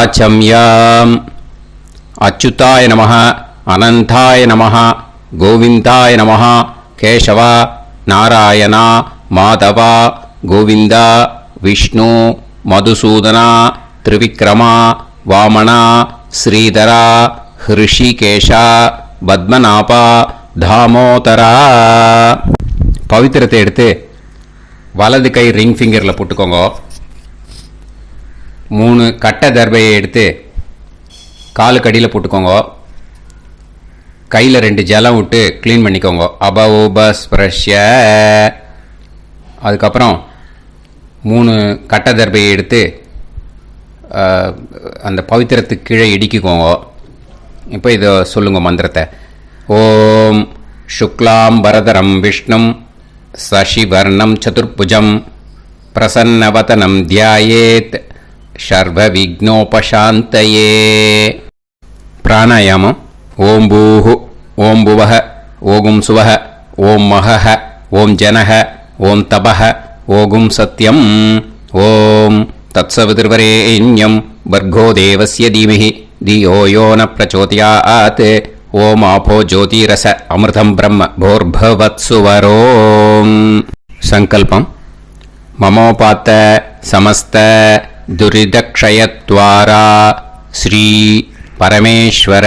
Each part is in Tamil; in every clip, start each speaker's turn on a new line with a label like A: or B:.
A: ஆச்சம்யாம். அச்சுதாய நமः, அனந்தாய நமः, கோவிந்தாய நமः, கேசவா, நாராயணா, மாதவா, கோவிந்தா, விஷ்ணு, மதுசூதனா, திரிவிக்ரமா, வாமனா, ஸ்ரீதரா, ஹிருஷிகேஷா, பத்மநாபா, தாமோதரா. பவித்திரத்தை எடுத்து வலது கை ரிங் ஃபிங்கரில் போட்டுக்கோங்க. 3 கட்டை தர்பையை எடுத்து காலுக்கடியில் போட்டுக்கோங்க. கையில் 2 ஜலம் விட்டு க்ளீன் பண்ணிக்கோங்க. அபௌபஸ்பிரஷ்ய. அதுக்கப்புறம் 3 கட்டை தர்பையை எடுத்து அந்த பவித்திரத்துக்கு கீழே இடிக்கிக்கோங்க. இப்போ இதை சொல்லுங்க மந்திரத்தை. ஓம் சுக்லாம் வரதரம் விஷ்ணும் சசிவர்ணம் சதுர்புஜம் பிரசன்னவதனம் தியாயேத் சர்வ விக்னோபசாந்தயே. பிராணாயாமம். ஓம் பூஹு, ஓம் புவஹ, ஓகும் சுவஹ, ஓம் மஹஹ, ஓம் ஜனஹ, ஓம் தபஹ, ஓகும் சத்யம். ஓம் தத்சவிதுர்வரேண்யம் வர்கோ தேவஸ்ய தீமஹி தியோ யோ ந பிரச்சோதயாத். ஓம் ஆபோ ஜோதிரச அமிர்தம் பிரம்ம போர்பவத்சுவரோம். சங்கல்பம். மமோபாத்த சமஸ்த துரிதக்ஷயத்வாரா ஸ்ரீ பரமேஸ்வர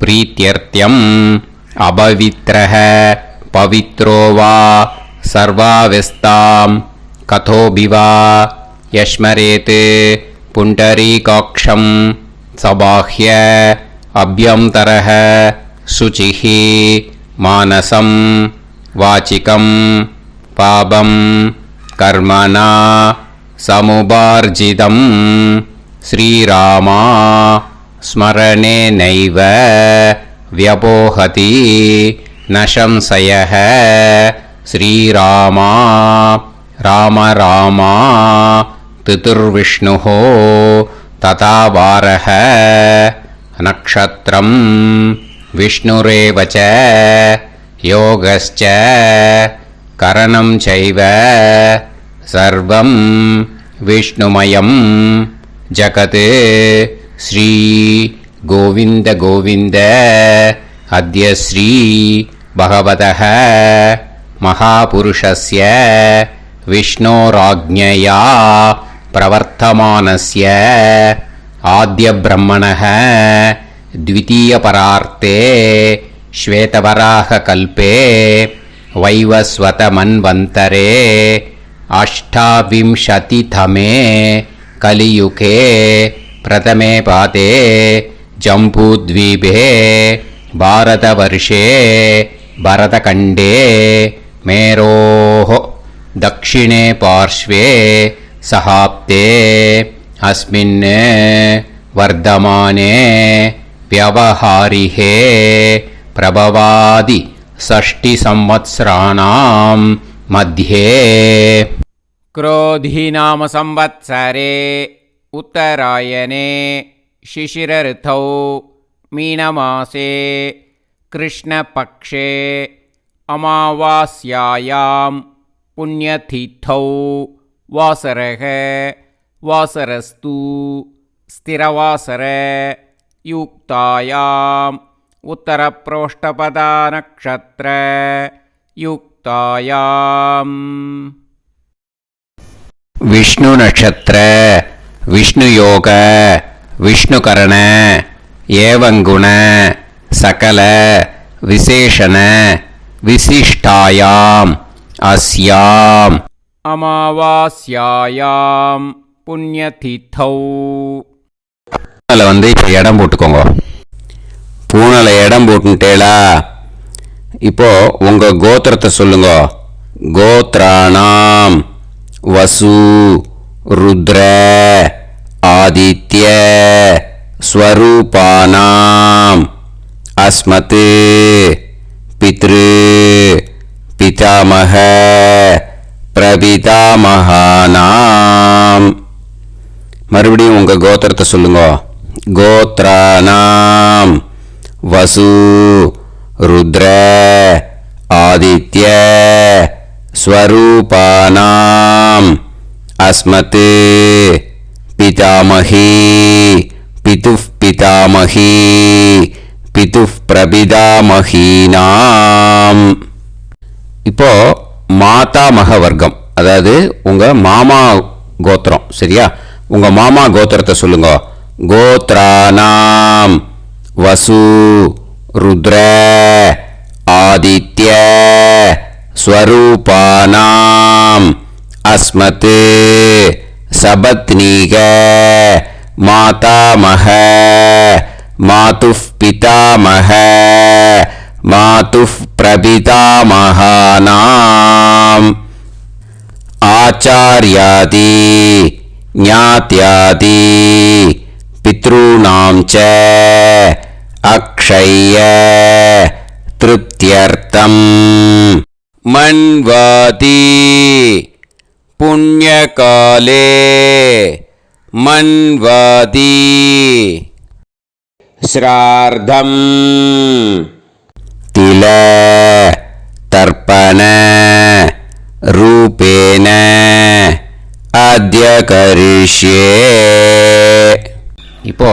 A: பிரீத்யர்த்தியம் அபவித்ரஹ பவித்ரோ வா சர்வாவஸ்தாம் கதோபிவா யஸ்மரேத் புண்டரீகாக்ஷம் சபாஹ்ய அப்யந்தரஹ சுசிஹ மானசம் வாசிகம் பாபம் கர்மணா சமுபார்ஜிதம் ஸ்ரீராமா ஸ்மரணேனைவ வ்யபோஹதி நசம்சயஹ. ஸ்ரீராமா ராம ராமா திதுர்விஷ்ணுஹ ததா வாரஹ. நக்ஷத்ரம் விஷ்ணுரேவ ச யோகஸ்ச கரணம் சைவ சர்வம் விஷ்ணுமயம் ஜகத். ஸ்ரீ கோவிந்த கோவிந்த அத்ய ஸ்ரீ பகவதः மகாபுருஷஸ்ய விஷ்ணோராஜ்ஞயா பிரவர்த்தமானஸ்ய ஆத்ய பிரம்மணः த்விதீயபரார்த்தே ஸ்வேதவராக கல்பே வைவஸ்வத மன்வந்தரே அஷ்டாவிம்சதிதமே கலியுகே பிரதமே பாதே ஜம்பூத்வீபே பாரதவர்ஷே பரதகண்டே மேரோः தக்ஷிணே பார்ஷ்வே சஹாப்தே அஸ்மின் வர்தமானே व्यवहारिहे प्रभवादि षष्टि संवत्सराणां मध्ये.
B: क्रोधी नाम संवत्सरे उत्तरायणे शिशिर ऋतौ मीनमासे कृष्णपक्षे अमावास्यायां पुण्यतिथौ वासरः वासरस्तु स्थिरवासर युक्तायाम् उत्तरप्रोष्ठपदा नक्षत्र युक्तायाम्.
A: विष्णु नक्षत्र विष्णु योग विष्णुकरण एवं गुण सकल विशेषण विशिष्टायाम् अस्याम्
B: अमावास्यायां पुण्यतिथौ.
A: வந்து இப்போ இடம் போட்டுக்கோங்க. பூனலை இடம் போட்டுட்டேளா? இப்போ உங்க கோத்திரத்தை சொல்லுங்க. கோத்ராணாம் வசு ருத்ர ஆதித்ய ஸ்வரூபானாம் அஸ்மத் பித்ரு பிதாமக பிரபிதாமகானாம். மறுபடியும் உங்க கோத்திரத்தை சொல்லுங்க. கோத்ராணாம் வசு ருத்ர ஆதித்ய ஸ்வரூபானாம் அஸ்மத் பிதாமகி பிதுஃப் பிதாமகி பிதுஃப் பிரபிதாமகீனாம். இப்போ மாதாமக வர்க்கம், அதாவது உங்க மாமா கோத்திரம், சரியா? உங்க மாமா கோத்திரத்தை சொல்லுங்க. கோத்ரானாம் வசு ருத்ர ஆதித்ய ஸ்வரூபானாம் அஸ்மத் சபத்னீக மாதாமக மாதுஃப் பிதாமக மாதுஃப் பிரபிதாமகானாம் ஆச்சார்யாதி ஞாத்யாதி பித்ருணாம் ச அக்ஷய திருப்தியர்த்தம் மன்வாதி புண்ணியகாலே மன்வாதி ஸ்ரார்த்தம் தில தர்ப்பண ரூபேன அத்ய கரிஷ்யே. இப்போ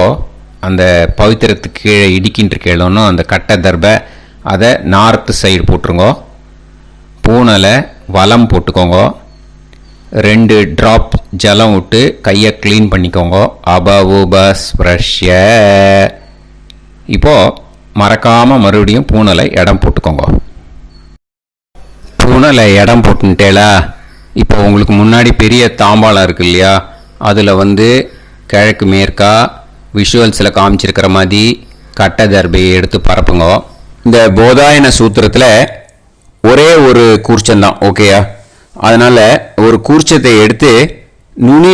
A: அந்த பவித்திரத்துக்கு கீழே இடிக்கின்ற கேளோன்னு அந்த கட்டை தர்பை அதை நார்த்து சைடு போட்டுருங்க. பூனலை வலம் போட்டுக்கோங்க. 2 ட்ராப் ஜலம் விட்டு கையை க்ளீன் பண்ணிக்கோங்க. அபவுபஸ்ப்ரஷ்ய. இப்போது மறக்காமல் மறுபடியும் பூனலை இடம் போட்டுக்கோங்க. பூனலை இடம் போட்டுட்டேலா, இப்போ உங்களுக்கு முன்னாடி பெரிய தாம்பாளம் இருக்கு இல்லையா, அதில் கிழக்கு மேற்கா விஷுவல்ஸில் காமிச்சிருக்கிற மாதிரி கட்டை தர்பையை எடுத்து பரப்புங்க. இந்த போதாயன சூத்திரத்தில் ஒரே ஒரு கூர்ச்சந்தான், ஓகேயா? அதனால் ஒரு கூர்ச்சத்தை எடுத்து நுனி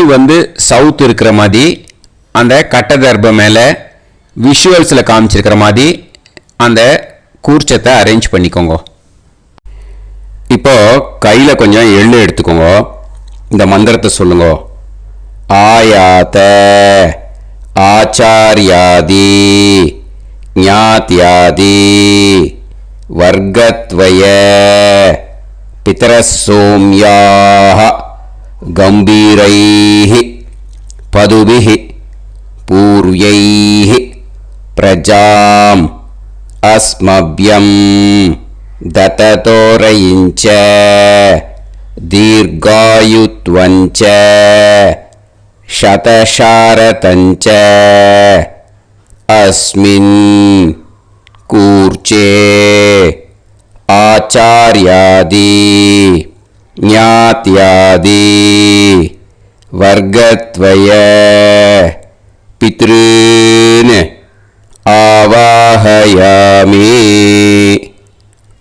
A: சவுத் இருக்கிற மாதிரி அந்த கட்டை தர்பை மேலே விஷுவல்ஸில் காமிச்சிருக்கிற மாதிரி அந்த கூர்ச்சத்தை அரேஞ்ச் பண்ணிக்கோங்க. இப்போ கையில் கொஞ்சம் எள்ளு எடுத்துக்கோங்க. இந்த மந்திரத்தை சொல்லுங்க. ஆயாத ஆச்சார்யாதி ஞாத்யாதி வர்க்கத்வய பிதரசோம்யாஹ கம்பீரைஹி பதுபிஹி பூர்வைஹி பிரஜாம் அஸ்மப்யம் தததோரயிஞ்ச தீர்காயுத்வஞ்ச சதசாரதஞ்ச அஸ்மின் கூர்ச்சே ஆச்சார்யாதி ஞாத்யாதி வர்க்கத்வய பித்ருன் ஆவாஹயாமி.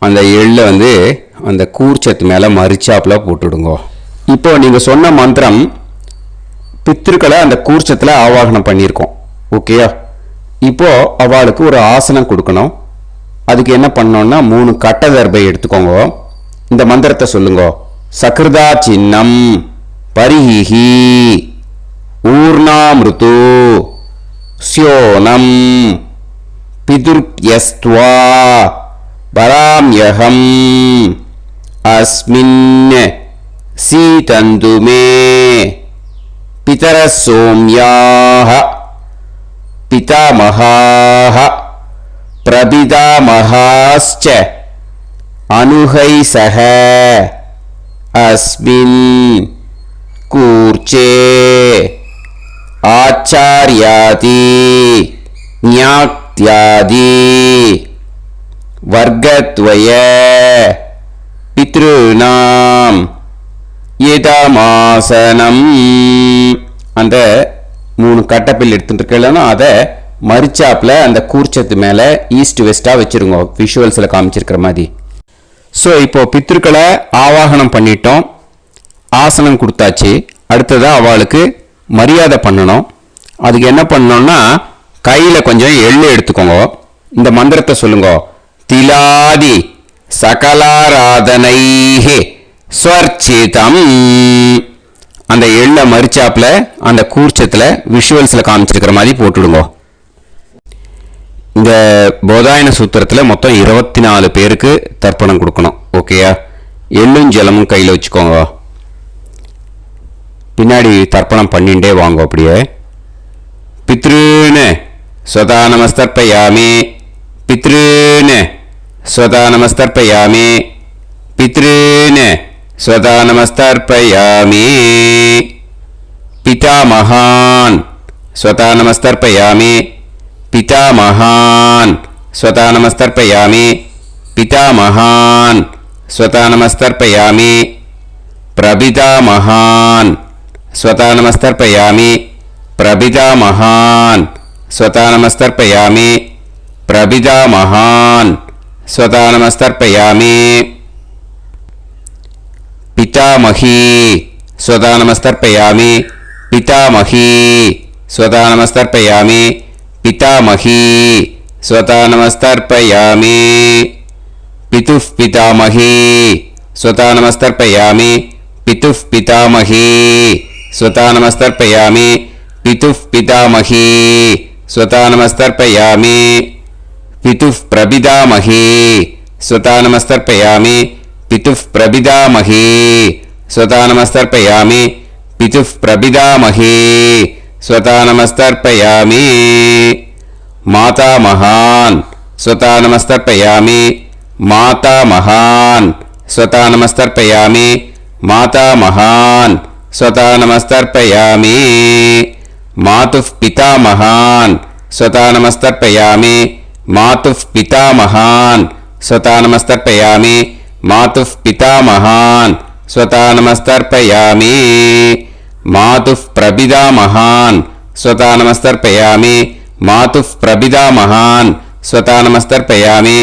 A: அந்த எள்ளை அந்த கூர்ச்சத்து மேலே மரிச்சாப்பில் போட்டுடுங்க. இப்போ நீங்கள் சொன்ன மந்திரம் பித்ருக்களை அந்த கூர்ச்சத்தில் ஆவாகனம் பண்ணியிருக்கோம், ஓகேயா? இப்போ அவளுக்கு ஒரு ஆசனம் கொடுக்கணும். அதுக்கு என்ன பண்ணோம்னா 3 கட்டை தர்பை எடுத்துக்கோங்க. இந்த மந்திரத்தை சொல்லுங்க. சக்ருதா சின்னம் பரிஹி ஊர்ணாமிருத்து ஸ்யோனம் பிதுர்யஸ்த்வா பராம்யகம் அஸ்மின் சீதந்துமே பிதரசோம்யாஹ பிதாமகாஹ பிரபிதாமகாஸ்ச அனுகைசஹ அஸ்மின் கூர்ச்சே ஆச்சார்யாதி ஞாத்யாதி வர்க்கத்வய பித்ருநாம் இதமாசனம். அந்த 3 கட்டப்பில் எடுத்துட்டு இருக்கலன்னா அதை மரிச்சாப்பில் அந்த கூர்ச்சத்து மேலே ஈஸ்ட் வெஸ்ட்டாக வச்சுருங்க, விஷுவல்ஸில் காமிச்சிருக்கிற மாதிரி. ஸோ இப்போ பித்ருக்களை ஆவாகனம் பண்ணிட்டோம், ஆசனம் கொடுத்தாச்சு. அடுத்ததாக அவளுக்கு மரியாதை பண்ணணும். அதுக்கு என்ன பண்ணணும்னா கையில் கொஞ்சம் எள்ளு எடுத்துக்கோங்க. இந்த மந்திரத்தை சொல்லுங்க. திலாதி சகலாராதனைஹி ஸ்வர்ச்சிதம். அந்த எள்ளை மரிச்சாப்பில் அந்த கூர்ச்சத்தில் விஷுவல்ஸில் காமிச்சிருக்கிற மாதிரி போட்டுடுங்க. இந்த போதாயன சூத்திரத்தில் மொத்தம் 24 பேருக்கு தர்ப்பணம் கொடுக்கணும், ஓகேயா? எள்ளும் ஜலமும் கையில் வச்சுக்கோங்க. பின்னாடி தர்ப்பணம் பண்ணிண்டே வாங்க. அப்படியே பித்ருன்னு ஸ்வதா நமஸ்தர்ப்பயாமி, பித்ருன்னு ஸ்வதா நமஸ்தர்ப்பயாமி, பித்ருன்னு ஸ்வதா நமஸ்தர்ப்பயாமி. பிதாமகான் ஸ்வதா நமஸ்தர்ப்பயாமி, பிதாமகான் ஸ்வதா நமஸ்தர்ப்பயாமி, பிதாமகான் ஸ்வதா நமஸ்தர்ப்பயாமி. பிரபிதாமகான் ஸ்வதா நமஸ்தர்ப்பயாமி, பிரபிதாமகான் ஸ்வதா நமஸ்தர்ப்பயாமி, பிரபிதாமகான் ஸ்வதா நமஸ்தர்ப்பயாமி. பிதாமகி ஸ்வதா நமஸ்தர்ப்பயாமி, பிதாமகி ஸ்வதா நமஸ்தர்ப்பயாமி, பிதாமகி ஸ்வதா நமஸ்தர்ப்பயாமி. பிதுः பிதாமகி ஸ்வதா நமஸ்தர்ப்பயாமி, பிதுः பிதாமகி ஸ்வதா நமஸ்தர்ப்பயாமி, பிதுः பிதாமகி ஸ்வதா நமஸ்தர்ப்பயாமி. பிதுः பிரபிதாமகி ஸ்வதா நமஸ்தர்ப்பயாமி, பிதுः பிரபிதாமகி ஸ்வதா நமஸ்தர்ப்பயாமி, பிதுः பிரபிதாமகி ஸ்வதா நமஸ்தர்ப்பயாமி. மாதாமகான் ஸ்வதா நமஸ்தர்ப்பயாமி, மாதாமகான் ஸ்வதா நமஸ்தர்ப்பயாமி, மாதாமகான் ஸ்வதா நமஸ்தர்ப்பயாமி. மாதுः பிதாமகான் ஸ்வதா நமஸ்தர்ப்பயாமி, மாதுः பிதாமகான் ஸ்வதா நமஸ்தர்ப்பயாமி, மாதுः பிதாமகான் ஸ்வதா நமஸ்தர்ப்பயாமி. மாதுः பிரபிதாமகான் ஸ்வதா நமஸ்தர்ப்பயாமி, மாதுः பிரபிதாமகான் ஸ்வதா நமஸ்தர்ப்பயாமி,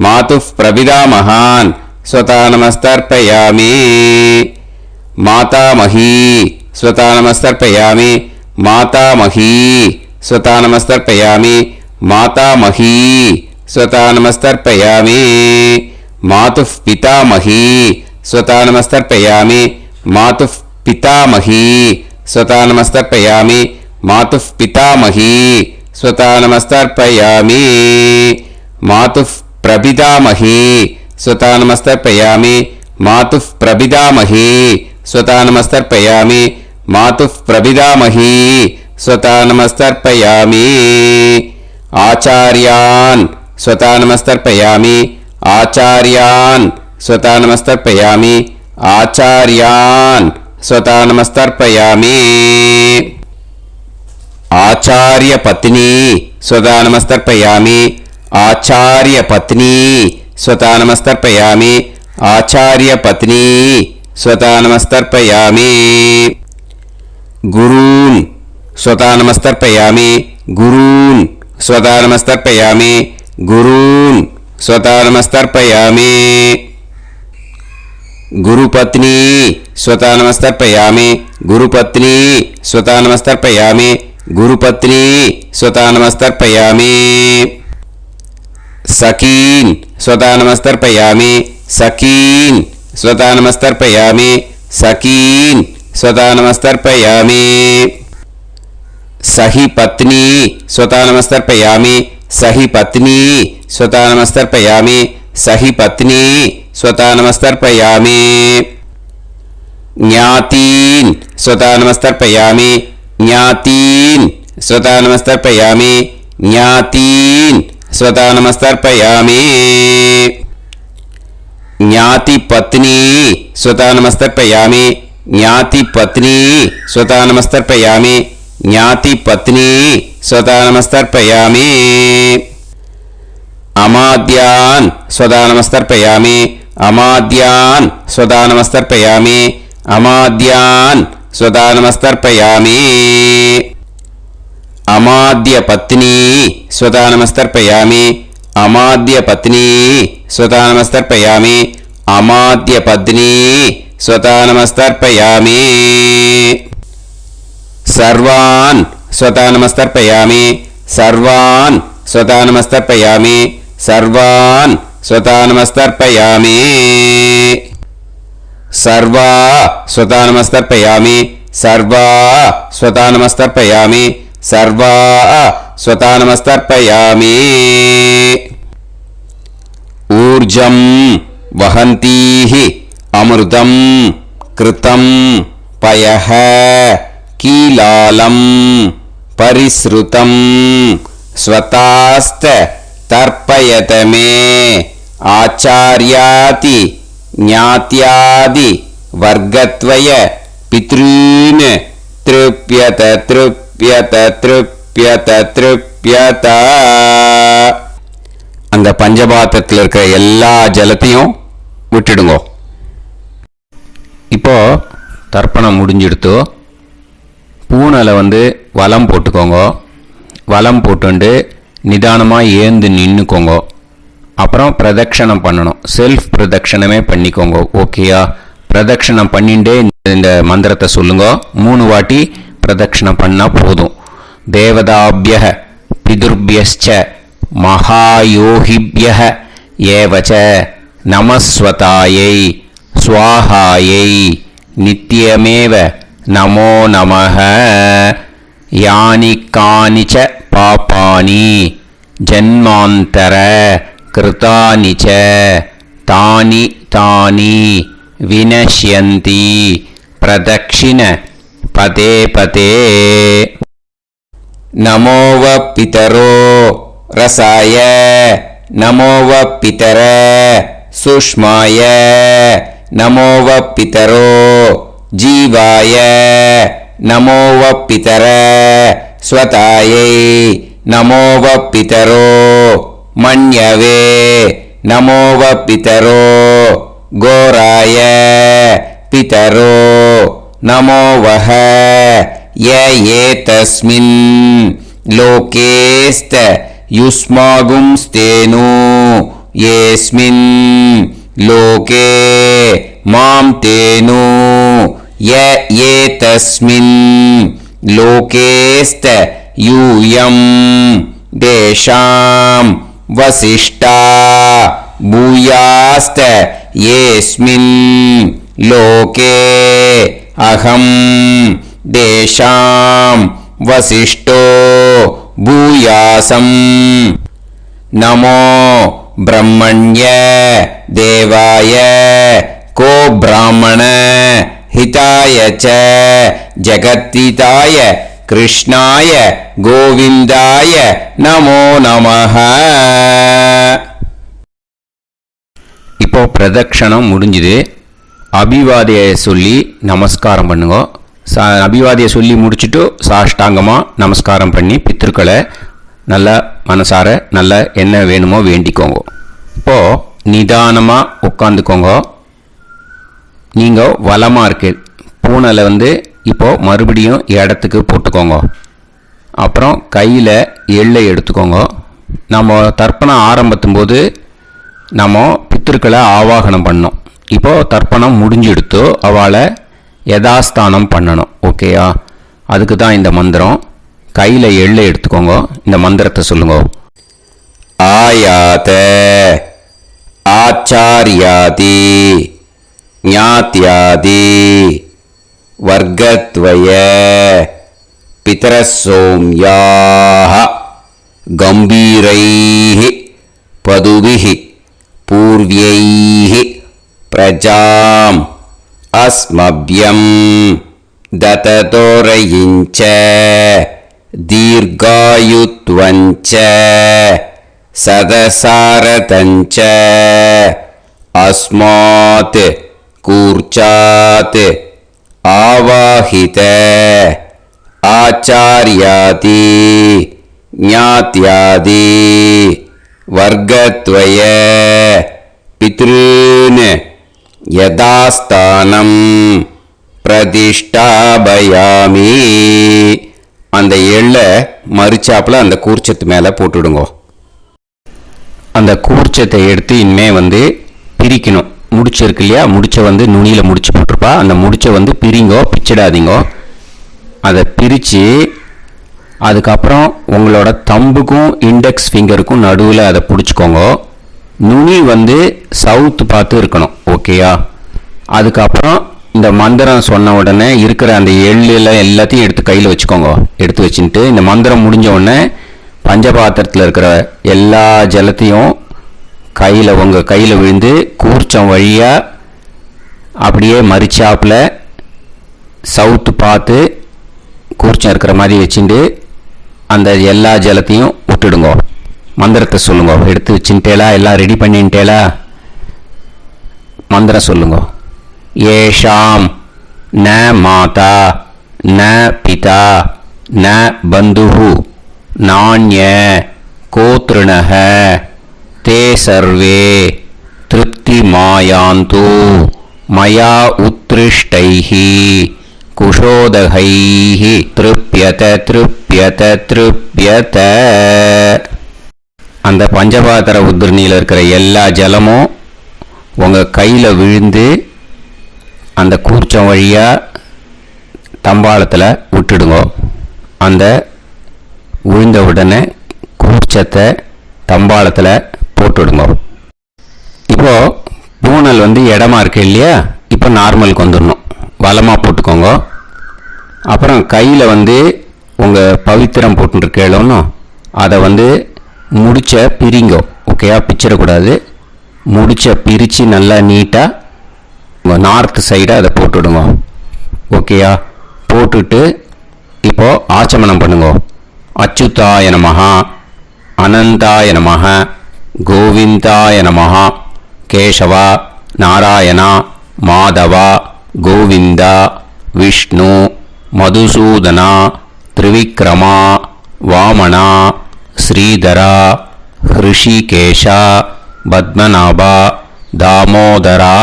A: மாதுः பிரபிதாமகான் ஸ்வதா நமஸ்தர்ப்பயாமி. மாதாமகி ஸ்வதா நமஸ்தர்ப்பயாமி, மாதாமகி ஸ்வதா நமஸ்தர்ப்பயாமி, மாதாமகி ஸ்வதா நமஸ்தர்ப்பயாமி. மாதுः பிதாமகி ஸ்வதா நமஸ்தர்ப்பயாமி, மாதுः பிதாமகி ஸ்வதா நமஸ்தர்ப்பயாமி, மாதுः பிதாமகி ஸ்வதா நமஸ்தர்ப்பயாமி. மாதுः பிரபிதாமகி ஸ்வதா நமஸ்தர்ப்பயாமி, மாதுः பிரபிதாமகி ஸ்வதா நமஸ்தர்ப்பயாமி, மாதுः பிரபிதாமகி ஸ்வதா நமஸ்தர்ப்பயாமி. ஆச்சார்யான் ஸ்வதா நமஸ்தர்ப்பயாமி, ஆச்சார்யான் ஸ்வதா நமஸ்தர்ப்பயாமி, ஆச்சார்யான் ஸ்வதா நமஸ்தர்ப்பயாமி. ஆச்சார்ய பத்னி ஸ்வதா நமஸ்தர்ப்பயாமி, ஆச்சார்ய பத்னி ஸ்வதா நமஸ்தர்ப்பயாமி, ஆச்சார்ய பத்னி ஸ்வதா நமஸ்தர்ப்பயாமி. குரூன் ஸ்வதா நமஸ்தர்ப்பயாமி, குரூன் ஸ்வதா நமஸ்தர்ப்பயாமி, குரூன் ஸ்வதா நமஸ்தர்ப்பயாமி. குருபத்னி ஸ்வதா நமஸ்தர்ப்பயாமி, குருபத்னி ஸ்வதா நமஸ்தர்ப்பயாமி, குருபத்னி ஸ்வதா நமஸ்தர்ப்பயாமி. சகீன் ஸ்வதா நமஸ்தர்ப்பயாமி, சகீன் ஸ்வதா நமஸ்தர்ப்பயாமி, சகீன் ஸ்வதா நமஸ்தர்ப்பயாமி. சஹி பத்னி ஸ்வதா நமஸ்தர்ப்பயாமி, சஹி பத்னி ஸ்வதா நமஸ்தர்ப்பயாமி, சஹி பத்னி ஸ்வதா நமஸ்தர்ப்பயாமி. ஞாதீன் ஸ்வதா நமஸ்தர்ப்பயாமி, ஞாதீன் ஸ்வதா நமஸ்தர்ப்பயாமி, ஞாதீன் ஸ்வதா நமஸ்தர்ப்பயாமி. ஞாதி பத்னி ஸ்வதா நமஸ்தர்ப்பயாமி, ஞாதி பத்னி ஸ்வதா நமஸ்தர்ப்பயாமி, ஞாதி பத்னி ஸ்வதா நமஸ்தர்ப்பயாமி. அமாத்யான் ஸ்வதா நமஸ்தர்ப்பயாமி, அமாத்யான் ஸ்வதா நமஸ்தர்ப்பயாமி, அமாத்யான் ஸ்வதா நமஸ்தர்ப்பயாமி. அமாத்ய பத்னி ஸ்வதா நமஸ்தர்ப்பயாமி, அமாத்ய பத்னி ஸ்வதா நமஸ்தர்ப்பயாமி, அமாத்ய பத்னி ஸ்வதா நமஸ்தர்ப்பயாமி. சர்வான் ஸ்வதா நமஸ்தர்ப்பயாமி, சர்வான் ஸ்வதா நமஸ்தர்ப்பயாமி, சர்வான் ஸ்வதா நமஸ்தர்ப்பயாமி. சர்வா ஸ்வதா நமஸ்தர்ப்பயாமி, சர்வா ஸ்வதா நமஸ்தர்ப்பயாமி, சர்வா ஸ்வதா நமஸ்தர்ப்பயாமி. ஊர்ஜம் வஹந்தீஹி அமிர்தம் கிருதம் பயஹ கீலாலம் பரிஸ்ருதம் ஸ்வதாஸ்த தர்ப்பயதமே ஆச்சார்யாதி ஞாத்யாதி வர்க்கத்வய பித்ருன் த்ருப்யத த்ருப்யத த்ருப்யத த்ருப்யத. அந்த பஞ்சபாத்திரத்தில் இருக்கிற எல்லா ஜலத்தையும் விட்டுடுங்கோ. இப்போ தர்ப்பணம் முடிஞ்சிடுத்து. பூனலை வலம் போட்டுக்கோங்க. வலம் போட்டுண்டு நிதானமாக ஏந்து நின்றுக்கோங்க. அப்புறம் பிரதட்சணம் பண்ணணும். செல்ஃப் பிரதட்சணமே பண்ணிக்கோங்க. ஓகேயா? பிரதட்சணம் பண்ணிண்டே இந்த மந்திரத்தை சொல்லுங்க. 3 வாட்டி பிரதட்சணம் பண்ணால் போதும். தேவதாபிய பிதுர்பியஸ்ச மகாயோகிபிய ஏவச்ச நமஸ்வதாயை ஸ்வாஹாயை நித்யமேவ நமோ நமஹ. யானி கானிச்ச பாபானி ஜன்மாந்தர கிருதானி ச தானி தானி வினஷ்யந்தி பிரதக்ஷிண பதே பதே. நமோவ பிதரோ ரசாய நமோவ பிதர சுஷ்மாய நமோவ பிதரோ ஜீவாய நமோவ பிதர ஸ்வதாயை நமோவ பிதரோ மன்யவே நமோவ பிதரோ கோராய பிதரோ நமோவஹ ய ஏதஸ்மின் லோகேஸ்த யுஸ்மாகும்ஸ்தேனு ஏஸ்மின் லோகே மாம் தேனு ய ஏதஸ்மின் லோகேஸ்த யூயம் தேஷாம் வசிஷ்டா பூயாஸ்த ஏஸ்மின் லோகே அகம் தேஷாம் வசிஷ்டோ பூயாசம். நமோ பிரம்மண்ய தேவாய கோ பிராமண ஹிதாய ச ஜகத்ஹிதாய கிருஷ்ணாய கோவிந்தாய நமோ நமஹ. இப்போ பிரதட்சணம் முடிஞ்சுது. அபிவாதியை சொல்லி நமஸ்காரம் பண்ணுங்க. அபிவாதியை சொல்லி முடிச்சுட்டு சாஷ்டாங்கமாக நமஸ்காரம் பண்ணி பித்திருக்களை நல்லா மனசார நல்லா என்ன வேணுமோ வேண்டிக்கோங்க. இப்போது நிதானமாக உட்காந்துக்கோங்க. நீங்கள் வலமாக இருக்கு பூனலை இப்போது மறுபடியும் இடத்துக்கு போட்டுக்கோங்க. அப்புறம் கையில் எள்ளை எடுத்துக்கோங்க. நம்ம தர்ப்பணம் ஆரம்பித்தும் போது நம்ம பித்திருக்களை ஆவாகனம் பண்ணோம். இப்போது தர்ப்பணம் முடிஞ்செடுத்து அவளை யதாஸ்தானம் பண்ணணும். ஓகேயா? அதுக்கு தான் இந்த மந்திரம். கையில் எள்ளை எடுத்துக்கோங்க. இந்த மந்திரத்தை சொல்லுங்க. ஆயாத ஆச்சாரியாதி ஞாத்யாதி வர்க்கத்வய பிதரசோம்யாஹ கம்பீரைஹ பதுபிஹ பூர்வ்யைஹ பிரஜாம் அஸ்மப்யம் தததோரயிஞ்ச தீர்காயுத்வஞ்ச சதசாரதஞ்ச அஸ்மாத் கூர்ச்சாத் ஆவாஹித ஆச்சார்யாதி ஞாத்யாதி வர்க்கத்வய பித்ருன் யதாஸ்தானம் பிரதிஷ்டாபயாமி. அந்த எள்ளை மறிச்சாப்புல அந்த கூர்ச்சத்து மேலே போட்டுடுங்க. அந்த கூர்ச்சத்தை எடுத்து இனிமே பிரிக்கணும். முடிச்சு இருக்கு இல்லையா? முடிச்ச நுனியில் முடிச்சு போட்டிருப்பா. அந்த முடிச்ச பிரிங்கோ, பிச்சிடாதீங்கோ. அதை பிரித்து அதுக்கப்புறம் உங்களோட தம்புக்கும் இண்டெக்ஸ் ஃபிங்கருக்கும் நடுவில் அதை பிடிச்சிக்கோங்க. நுனி சவுத்து பார்த்து இருக்கணும். ஓகேயா? அதுக்கப்புறம் இந்த மந்திரம் சொன்ன உடனே இருக்கிற அந்த எள்ளில் எல்லாத்தையும் எடுத்து கையில் வச்சுக்கோங்க. எடுத்து வச்சுட்டு இந்த மந்திரம் முடிஞ்ச உடனே பஞ்சபாத்திரத்தில் இருக்கிற எல்லா ஜலத்தையும் உங்கள் கையில் விழுந்து கூர்ச்சம் வழியாக அப்படியே மறிச்சாப்பில் சவுத்து பார்த்து கூர்ச்சம் இருக்கிற மாதிரி வச்சுட்டு அந்த எல்லா ஜலத்தையும் விட்டுடுங்கோ. மந்திரத்தை சொல்லுங்க. எடுத்து வச்சுட்டேலா, எல்லாம் ரெடி பண்ணிட்டேலா? மந்திரம் சொல்லுங்க. ஏஷாம் ந மாதா ந பிதா ந பந்துஹு நாண்ய கோத்ருணஹ தே சர்வே திருப்தி மாயாந்து மயா உத்ருஷ்டைஹி குஷோதகைஹி திருப்யத திருப்யத திருப்யத. அந்த பஞ்சபாத்திர உத்ரணியில் இருக்கிற எல்லா ஜலமும் உங்கள் கையில் விழுந்து அந்த கூர்ச்சம் வழியாக தம்பாளத்தில் விட்டுடுங்க. அந்த விழுந்த உடனே கூர்ச்சத்தை தம்பாளத்தில் போட்டுடுங்க. இப்போது பூனல் இடமா இருக்கு இல்லையா, இப்போ நார்மலுக்கு வந்துடணும். வலமாக போட்டுக்கோங்க. அப்புறம் கையில் உங்கள் பவித்திரம் போட்டுருக்கேளோன்னு அதை முடிச்ச பிரிங்கோ. ஓகேயா? பிச்சிடக்கூடாது. முடிச்ச பிரித்து நல்லா நீட்டாக நார்த் சைடை அதை போட்டுவிடுங்க. ஓகேயா? போட்டுட்டு இப்போது ஆச்சமனம் பண்ணுங்க. அச்சுதாய நமஹ, அனந்தாய நமஹ, கோவிந்தாய நமஹ, கேசவா, நாராயணா, மாதவா, கோவிந்தா, விஷ்ணு, மதுசூதனா, திரிவிக்ரமா, வாமனா, ஸ்ரீதரா, ஹிருஷிகேஷா, பத்மநாபா, தாமோதரா.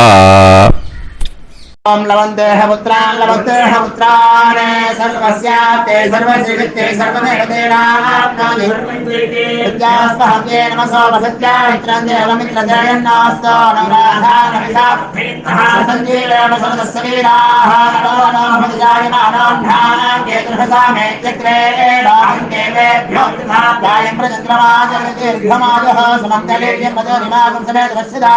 C: ओम लवन्तेह पुत्रान् लवन्तेह पुत्रान् सर्वस्याते सर्वश्रीकृते सर्वदेवतेनाप्नोति विद्यास्पहते नमसो वसत्या मित्रं देवमित्रजयन्नास्तो नमराधानविषाः सञ्जीवेम सर्वस्वीराः नमो नमोऽजायमानां ध्यानां केतुर्हसामे चक्रे बाहं देवेभ्यो धायं प्रचन्द्रमाजर्दीर्घमाजः सुमङ्गलेर्यन्मदो निमागं समेत वत्सदा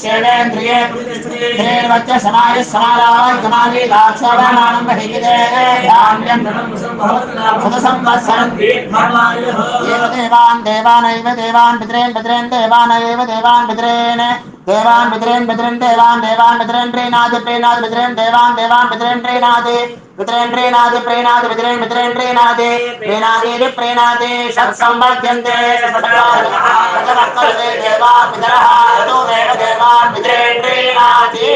C: ेन्द्रयेन्द्रिये समाय समाराय कमाली लाक्षावानां बहिगे धान्यं संवत्सरं देवान् देवानैव देवान् पितॄन् पितॄन् देवानैव देवान् पितॄन् देवान् पितॄन् पितॄन् देवान् देवान् पितॄन् प्रीणाति प्रीणाति पितॄन् देवान् देवान् पितॄन् प्रीणाति पितॄन् प्रीणाति प्रीणाति पितॄन् पितॄन् प्रीणाति प्रीणाति प्रीणाति षट्संवर्ध्यन्ते देवान् पितरः तोमेव देवान् पितॄन् प्रीणाति.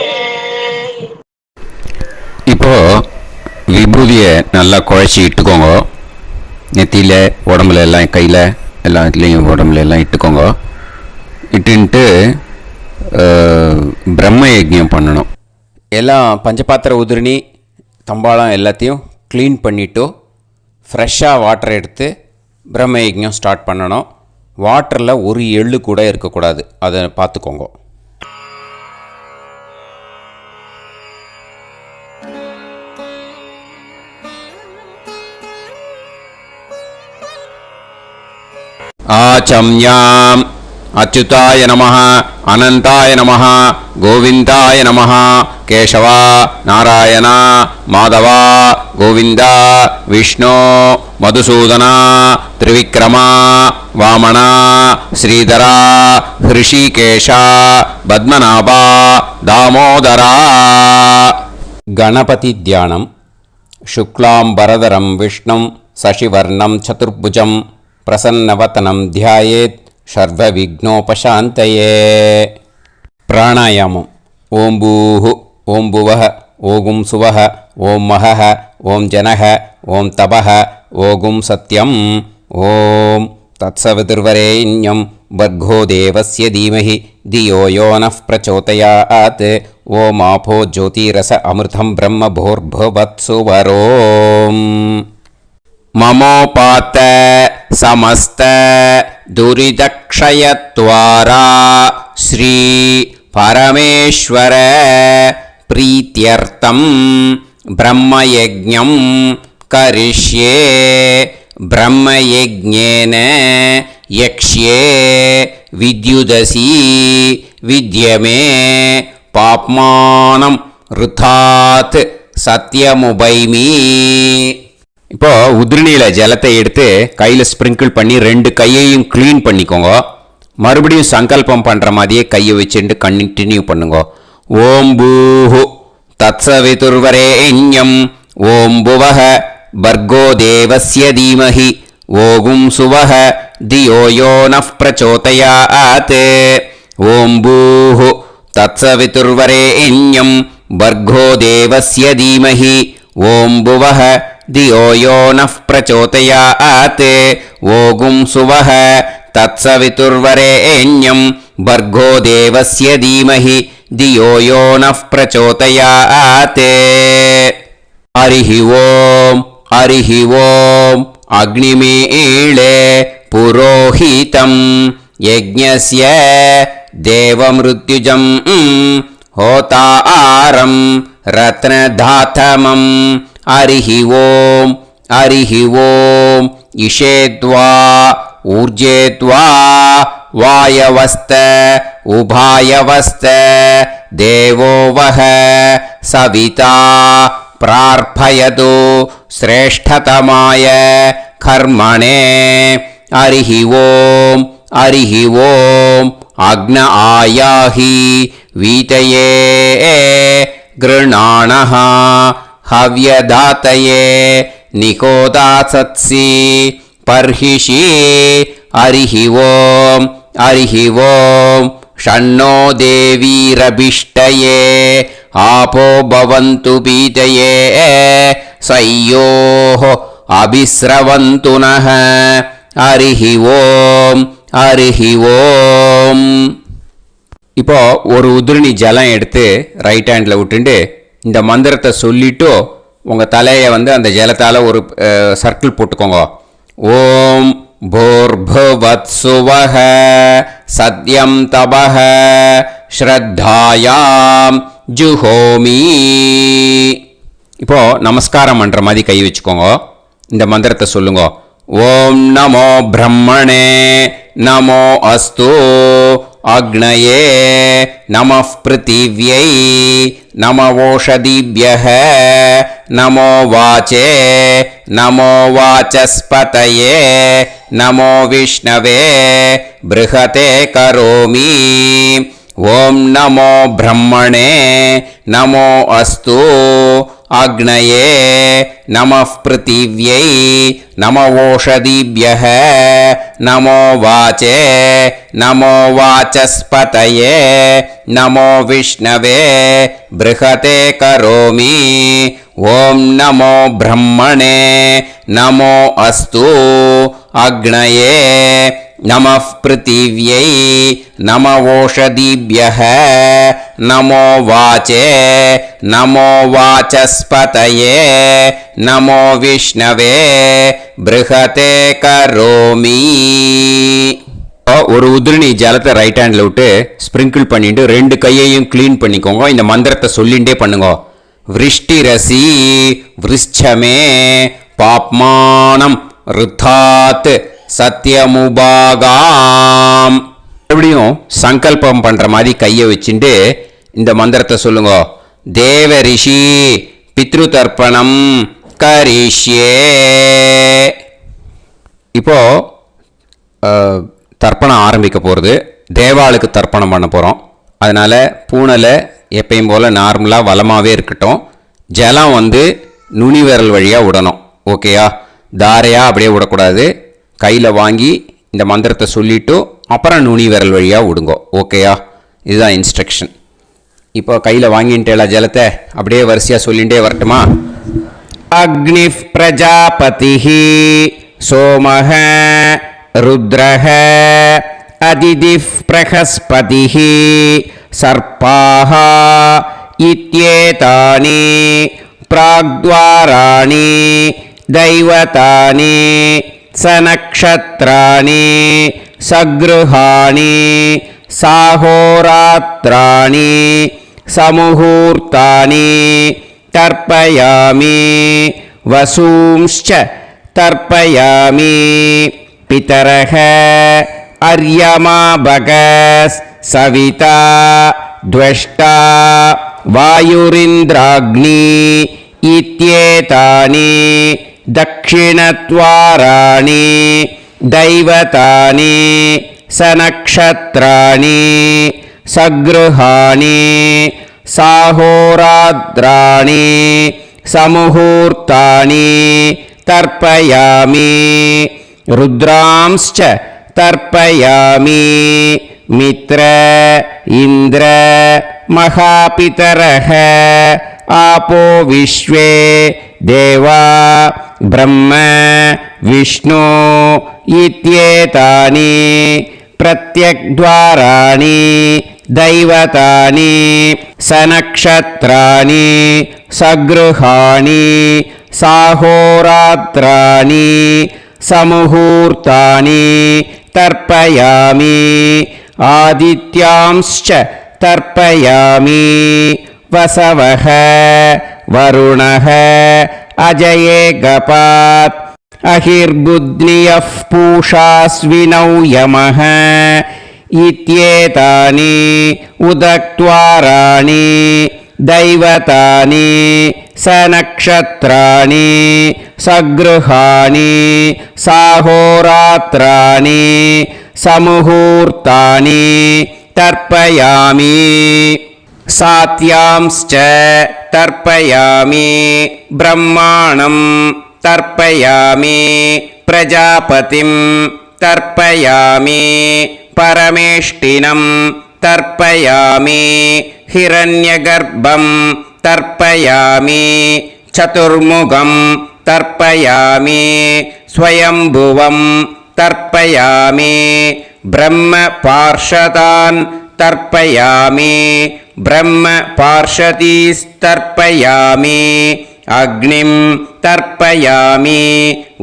A: இப்போ விபூதியை நல்லா குழச்சி இட்டுக்கோங்க. நெத்தியில், உடம்புல எல்லாம், கையில் எல்லா இதுலேயும் உடம்புல எல்லாம் இட்டுக்கோங்க. இட்டுன்ட்டு பிரம்ம யஜ்ஞம் பண்ணணும். எல்லாம் பஞ்சபாத்திர உதிரணி தம்பாளம் எல்லாத்தையும் க்ளீன் பண்ணிவிட்டு ஃப்ரெஷ்ஷாக வாட்டரை எடுத்து பிரம்ம யஜ்ஞம் ஸ்டார்ட் பண்ணணும். வாட்டரில் ஒரு எள்ளு கூட இருக்கக்கூடாது, அதை பார்த்துக்கோங்க. ஆச்சம்யாம் அச்சுதாய நமஹ, அனந்தாய நமஹ, கோவிந்தாய நமஹ, கேசவா, நாராயணா, மாதவா, கோவிந்தா, விஷ்ணு, மதுசூதனா, திரிவிக்ரமா, வாமனா, ஸ்ரீதரா, ஹிருஷிகேஷா, பத்மநாபா, தாமோதரா. கணபதி தியானம். சுக்லாம்பரதரம் விஷ்ணும் சசிவர்ணம் சதுர்புஜம் பிரசன்னவதனம் தியாயேத் சர்வவிக்னோபசாந்தயே. பிராணாயாமம். ஓம் பூஹு, ஓம் புவஹ, ஓகும் சுவஹ, ஓம் மஹஹ, ஓம் ஜனஹ, ஓம் தபஹ, ஓகும் சத்யம். ஓம் தத்சவிதுர்வரேண்யம் வர்கோ தேவஸ்ய தீமஹி தியோ யோ நः பிரச்சோதயாத். ஓம் ஆபோ ஜோதிரஸ அமிர்தம் பிரம்ம பூர்புவத்சு வரோம். மமோபாத்த சமஸ்த துரிதக்ஷயத்வாரா ஸ்ரீ பரமேஸ்வர பிரீத்யர்த்தம் பிரம்மயஜ்ஞம் கரிஷ்யே. பிரம்மயஜ்ஞேன யக்ஷ்யே வித்யுதசி வித்யமே பாப்மானம் ருதாத் சத்யமுபைமி. இப்போது உதிரணியில் ஜலத்தை எடுத்து கையில் ஸ்ப்ரிங்கிள் பண்ணி 2 கையையும் க்ளீன் பண்ணிக்கோங்க. மறுபடியும் சங்கல்பம் பண்ணுற மாதிரியே கையை வச்சுட்டு கண்டினியூ பண்ணுங்க. ஓம் பூஹு தத்சவிதுர்வரேண்யம் ஓம் புவஹ பர்கோ தேவஸ்ய தீமஹி ஓகும் சுவஹ தியோ யோ நஃப் பிரச்சோதயாத். ஓம் பூஹு தத்சவிதுர்வரேண்யம் பர்கோ தேவஸ்ய தீமஹி ஓம் புவஹ தியோ யோ நஃப் பிரச்சோதயாத். ஓகும் சுவஹ தத்சவிதுர்வரேண்யம் பர்கோ தேவஸ்ய தீமஹி தியோ யோ நஃப் பிரச்சோதயாத். ஹரிஹி ஓம் ஹரிஹி ஓம் அக்னிமீளே புரோஹிதம் யஜ்ஞஸ்ய தேவமிருத்யுஜம் ஹோதாரம் ரத்னதாதமம். ஹரிஹி ஓம் ஹரிஹி ஓம் இஷேத்வா ஊர்ஜேத்வா வாயவஸ்த உபாயவஸ்த தேவோ வஹ சவிதா பிரார்ப்பயது ஸ்ரேஷ்டதமாய கர்மணே. ஹரிஹி ஓம் ஹரிஹி ஓம் அக்ன ஆயாஹி வீதயே கிருணாணஹ ஹவ்யதாத்தயே நிகோதாசத்சி பர்ஹிஷி. ஹரிஹி ஓம் ஹரிஹி ஓம் ஷண்ணோ தேவீரபிஷ்டயே ஆபோ பவந்து பீதயே சய்யோஹ அபிஸ்ரவந்து நஹ. ஹரிஹி ஓம் ஹரிஹி ஓம். இப்போ ஒரு உதிரணி ஜலம் எடுத்து ரைட் ஹேண்டில் விட்டுண்டு இந்த மந்திரத்தை சொல்லிட்டு உங்கள் தலையை அந்த ஜலத்தால் ஒரு சர்க்கிள் போட்டுக்கோங்க. ஓம் பூர்புவத்சுவஹ சத்யம் தபஹ ஸ்ரத்தாயாம் ஜுஹோமி. இப்போ நமஸ்காரம் பண்ணுற மாதிரி கை வச்சுக்கோங்க. இந்த மந்திரத்தை சொல்லுங்க. ஓம் நமோ பிரம்மணே நமோ அஸ்து அக்னயே நமः பிருத்திவ்யை நமவோஷதிभ्यः நமோ வாச்சே நமோ வாசஸ்பதயே நமோ விஷ்ணவே ப்ருஹதே கரோமி. ஓம் நமோ பிரம்மணே நமோ அஸ்து அக்னயே நமः பிருத்திவ்யை நமவோஷதிभ्यः நமோ வாச்சே நமோ வாசஸ்பதயே நமோ விஷ்ணவே ப்ருஹதே கரோமி. ஓம் நமோ பிரம்மணே நமோ அஸ்து அக்னயே நமः பிருத்திவ்யை நமவோஷதிभ्यः நமோ வாச்சே நமோ வாசஸ்பதயே நமோ விஷ்ணவே ப்ருஹதே கரோமி. ஒரு உதிரணி ஜலத்தை ரைட் ஹேண்டில் விட்டு ஸ்ப்ரிங்கிள் பண்ணிட்டு 2 கையையும் க்ளீன் பண்ணிக்கோங்க. இந்த மந்திரத்தை சொல்லிகிட்டே பண்ணுங்க. விருஷ்டிரசி விருஷ்சமே பாப்மானம் ருத்தாத் சத்யமுபாகாம். மறுபடியும் சங்கல்பம் பண்ணுற மாதிரி கையை வச்சுட்டு இந்த மந்திரத்தை சொல்லுங்க. தேவ ரிஷி பித்ரு தர்ப்பணம் கரிஷ்யே. இப்போ தர்ப்பணம் ஆரம்பிக்க போகிறது. தேவாளுக்கு தர்ப்பணம் பண்ண போகிறோம். அதனால் பூனலை எப்பயும் போல் நார்மலாக வளமாகவே இருக்கட்டும். ஜலம் நுனி விரல் வழியாக விடணும். ஓகேயா? தாரையாக அப்படியே விடக்கூடாது. கையில் வாங்கி இந்த மந்திரத்தை சொல்லிவிட்டு அப்புறம் நுனி விரல் வழியாக விடுங்கோ. ஓகேயா? இதுதான் இன்ஸ்ட்ரக்ஷன். இப்போ கையில் வாங்கிட்டேல ஜலத்தை அப்படியே வரிசையாக சொல்லிகிட்டே வரட்டுமா? அக்னி பிரஜாபதி சோமஹ ருத்ரஹ அதிதி பிரகஸ்பதி சர்பாஹ இத்யேதானி பிராக்த்வாராணி தைவதானி சநக்ஷத்ராணி சக்ருஹாணி சாஹோராத்ராணி சமுஹூர்த்தானி தர்ப்பயாமி வசூம்ச்ச தர்ப்பயாமி. பிதரஹ அர்யமா பகஸ் சவிதா த்வஷ்டா வாயுரிந்திராக்னி இத்யேதானி दक्षिणद्वाराणि दैवतानि सनक्षत्राणि सगृहाणि साहोरात्राणि समुहूर्तानि तर्पयामि रुद्रांश्च तर्पयामि मित्र इन्द्र महापितरः आपो विश्वे देवा ब्रह्म विष्णु इत्येतानि प्रत्यग्द्वाराणि दैवतानि सनक्षत्राणि सगृहाणि साहोरात्राणि समुहूर्तानि तर्पयामि आदित्यांश्च तर्पयामि वसवः वरुणः अजये गपात् अहिर्बुद्नियः पूषास्विनौ यमः इत्येतानि उदक्त्वाराणि दैवतानि सनक्षत्राणि सगृहाणि साहोरात्राणि समुहूर्तानि तर्पयामि सात्यांश्च तर्पयामि ब्रह्माणं तर्पयामि प्रजापतिं तर्पयामि परमेष्टिनं तर्पयामि हिरण्यगर्भं तर्पयामि चतुर्मुखं तर्पयामि स्वयंभुवं तर्पयामि ब्रह्मपार्षदान् तर्पयामि ब्रह्मपार्षदीस्तर्पयामि अग्निं तर्पयामि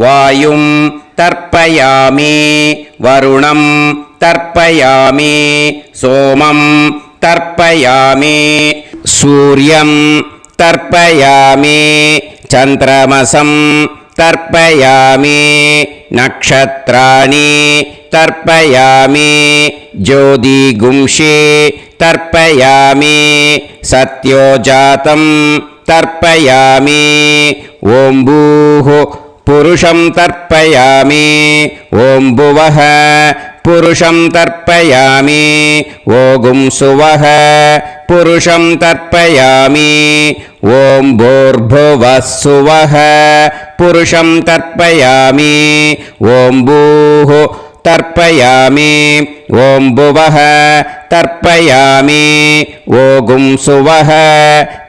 A: वायुं तर्पयामि वरुणं तर्पयामि सोमं तर्पयामि सूर्यं तर्पयामि चन्द्रमसं तर्पयामि नक्षत्राणि तर्पयामि ज्योतिगुंषे तर्पयामि सत्योजातं तर्पयामि ॐ भूः पुरुषं तर्पयामि ॐ भुवः पुरुषं तर्पयामि ॐ सुवः पुरुषं तर्पयामि ॐ भूर्भुवः सुवः पुरुषं तर्पयामि ॐ भूः तर्पयामि ॐ भुवः तर्पयामि ॐ सुवः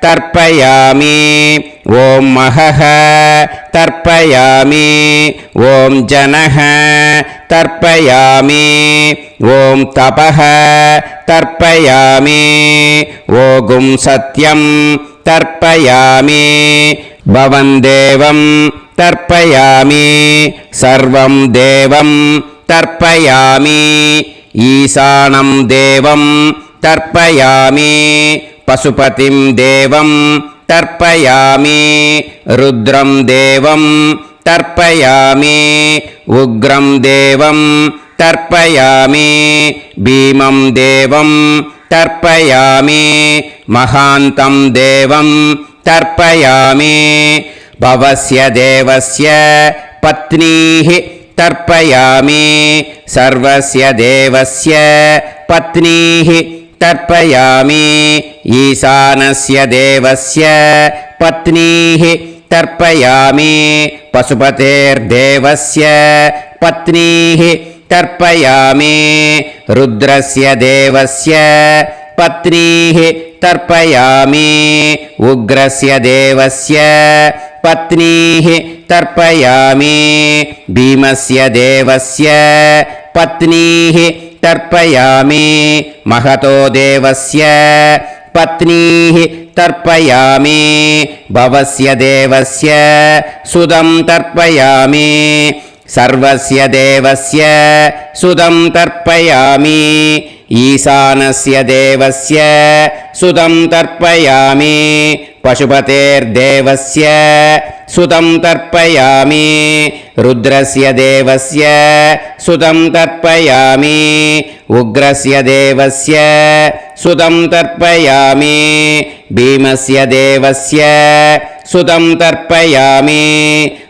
A: तर्पयामि ॐ महः तर्पयामि ॐ जनः तर्पयामि ॐ तपः तर्पयामि ॐ सत्यं तर्पयामि भवं देवं तर्पयामि सर्वं देवं तर्पयामि ईशानं देवं तर्पयामि पशुपतिं देवं तर्पयामि रुद्रं देवं तर्पयामि उग्रं देवं तर्पयामि भीमं देवं तर्पयामि महान्तं देवं तर्पयामि भवस्य देवस्य पत्नीः तर्पयामि सर्वस्य देवस्य पत्नीः तर्पयामि ईशानस्य देवस्य पत्नीः तर्पयामि पशुपतेर्देवस्य पत्नीः तर्पयामि रुद्रस्य देवस्य पत्नीः तर्पयामि उग्रस्य देवस्य पत्नीः तर्पयामि भीमस्य देवस्य पत्नीः तर्पयामि महतो देवस्य पत्नीः तर्पयामि भवस्य देवस्य सुदं तर्पयामि सर्वस्य देवस्य सुदं तर्पयामि ईशानस्य देवस्य सुदं तर्पयामि पशुपतेर्देवस्य सुदं तर्पयामि रुद्रस्य देवस्य सुदं तर्पयामि उग्रस्य देवस्य सुतं तर्पयामि भीमस्य देवस्य सुतं तर्पयामि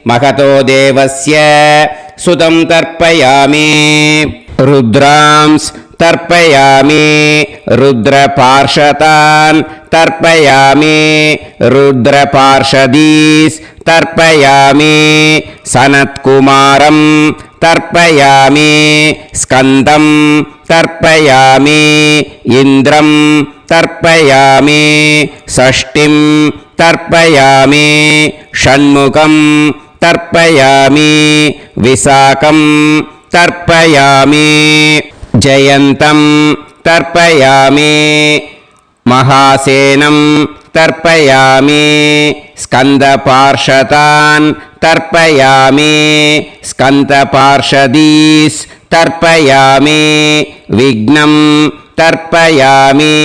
A: महतो देवस्य सुतं तर्पयामि रुद्रांस् तर्पयामि रुद्रपार्षदान् तर्पयामि रुद्रपार्षदीस् तर्पयामि सनत्कुमारं तर्पयामि स्कन्दं तर्पयामि इन्द्रं तर्पयामि षष्टिं तर्पयामि षण्मुखं तर्पयामि विशाखं तर्पयामि जयन्तं तर्पयामि महासेनं तर्पयामि स्कन्दपार्षदान् तर्पयामि स्कन्दपार्षदीस् तर्पयामि विघ्नं तर्पयामि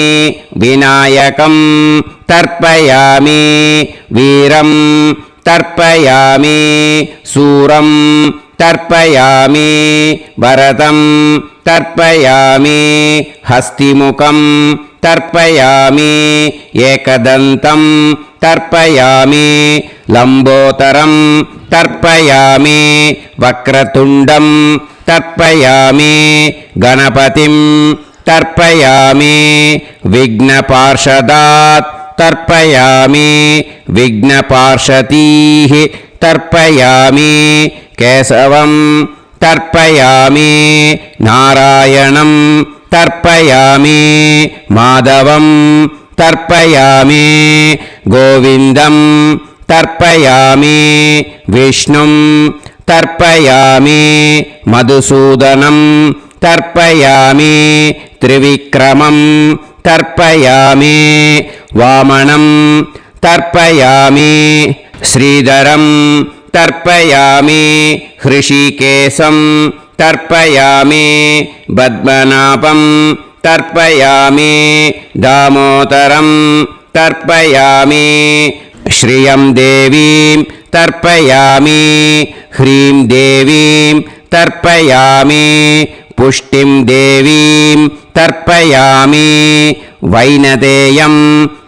A: विनायकं तर्पयामि वीरं तर्पयामि सूरं तर्पयामि वरदं तर्पयामि हस्तिमुखं तर्पयामि एकदन्तं तर्पयामि लम्बोदरं तर्पयामि वक्रतुण्डं तर्पयामि गणपतिं तर्पयामि विघ्नपार्षदात् तर्पयामि विघ्नपार्षदीः तर्पयामि केशवं तर्पयामि नारायणं तर्पयामि माधवं तर्पयामि गोविन्दं तर्पयामि विष्णुं तर्पयामि मधुसूदनं तर्पयामि त्रिविक्रमं तर्पयामि वामनं तर्पयामि श्रीधरं तर्पयामि हृषिकेशं तर्पयामि पद्मनाभं तर्पयामि दामोदरं तर्पयामि श्रियं देवीं तर्पयामि ह्रीं देवीं तर्पयामि पुष्टिं देवीं तर्पयामि वैनदेयं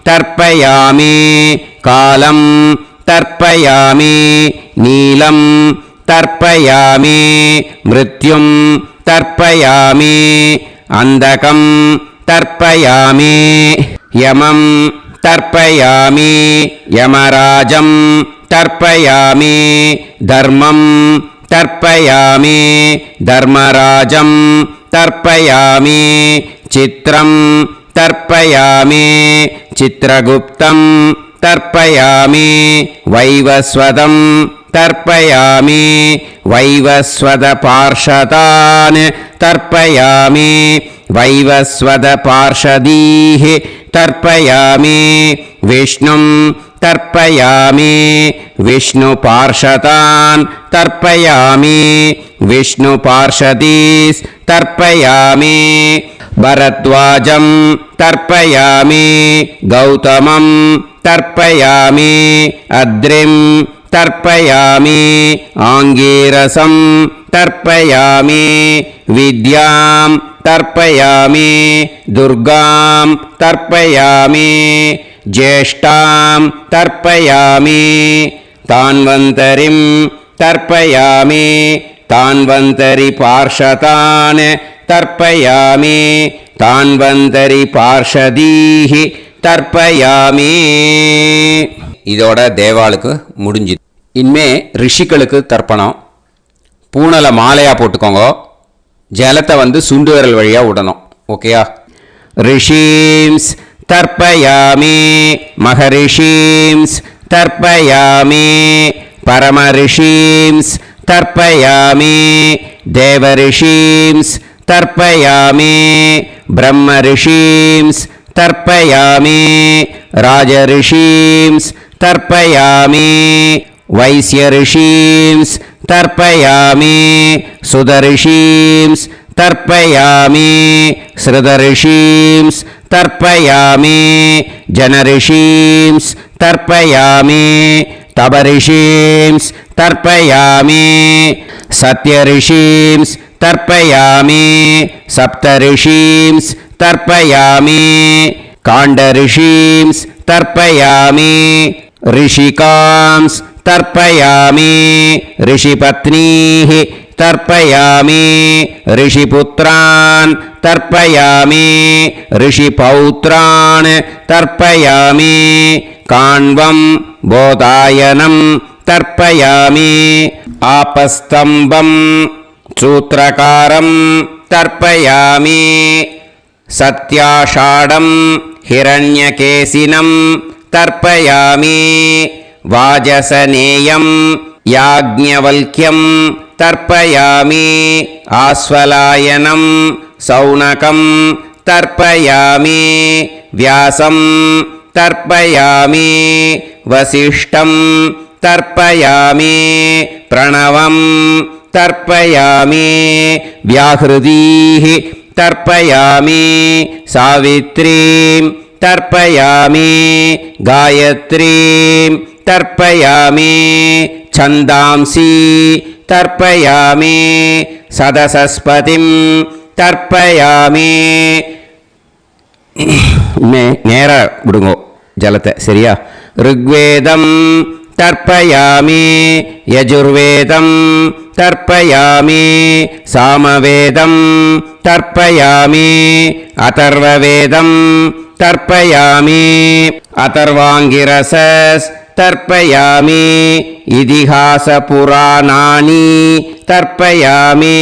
A: तर्पयामि कालं तर्पयामि नीलं तर्पयामि मृत्युं तर्पयामि अन्धकं तर्पयामि यमं तर्पयामि यमराजं तर्पयामि धर्मं तर्पयामि धर्मराजं तर्पयामि चित्रं तर्पयामि चित्रगुप्तं तर्पयामि वैवस्वतं तर्पयामि वैवस्वतपार्षदान् तर्पयामि वैवस्वतपार्षदीः तर्पयामि विष्णुं तर्पयामि विष्णुपार्षदान् तर्पयामि विष्णुपार्षदीस् तर्पयामि भरद्वाजं तर्पयामि गौतमं तर्पयामि अद्रिं तर्पयामि आङ्गीरसं तर्पयामि विद्यां तर्पयामि दुर्गां तर्पयामि ज्येष्ठां तर्पयामि तान्वन्तरिं तर्पयामि तान्वन्तरिपार्षदान् तर्पयामि तान्वन्तरिपार्षदीः தர்ப்பயாமி. இதோட தேவாளுக்கு முடிஞ்சுது. இனிமே ரிஷிகளுக்கு தர்ப்பணம். பூனலை மாலையாக போட்டுக்கோங்க. ஜலத்தை சுண்டு விரல் வழியாக விடணும். ஓகேயா? ரிஷீம்ஸ் தர்ப்பயாமி, மகரிஷீம்ஸ் தர்ப்பயாமி, பரமரிஷீம்ஸ் தர்ப்பயாமி, தேவரிஷீம்ஸ் தர்ப்பயாமி, பிரம்மரிஷீம்ஸ் தர்ப்பயாமி, ராஜரிஷீம்ஸ் தர்ப்பயாமி, வைஸ்யரிஷீம்ஸ் தர்ப்பயாமி, சுதரிஷீம்ஸ் தர்ப்பயாமி, ஸ்ருதரிஷீம்ஸ் தர்ப்பயாமி, ஜனரிஷீம்ஸ் தர்ப்பயாமி, தபரிஷீம்ஸ் தர்ப்பயாமி, சத்யரிஷீம்ஸ் तर्पयामि सप्तऋषींस् तर्पयामि काण्डऋषींस् तर्पयामि ऋषिकांस् तर्पयामि ऋषिपत्नीः तर्पयामि ऋषिपुत्रान् तर्पयामि ऋषिपौत्रान् तर्पयामि काण्वं बोधायनं तर्पयामि आपस्तम्भं सूत्रकारं तर्पयामि सत्याषाढं हिरण्यकेशिनं तर्पयामि वाजसनेयं याज्ञवल्क्यं तर्पयामि आस्वलायनं सौनकं तर्पयामि व्यासं तर्पयामि वसिष्ठं तर्पयामि प्रणवं तर्पयामि व्याहृतीः तर्पयामि सावित्रीं तर्पयामि गायत्रीं तर्पयामि छन्दांसि तर्पयामि सदसस्पतिं तर्पयामि நேர விடுங்கோ ஜலத்தை சரியா ருக்வேதம் तर्पयामि यजुर्वेदं तर्पयामि सामवेदं तर्पयामि अथर्ववेदं तर्पयामि अथर्वाङ्गिरसस् तर्पयामि इतिहासपुराणानि तर्पयामि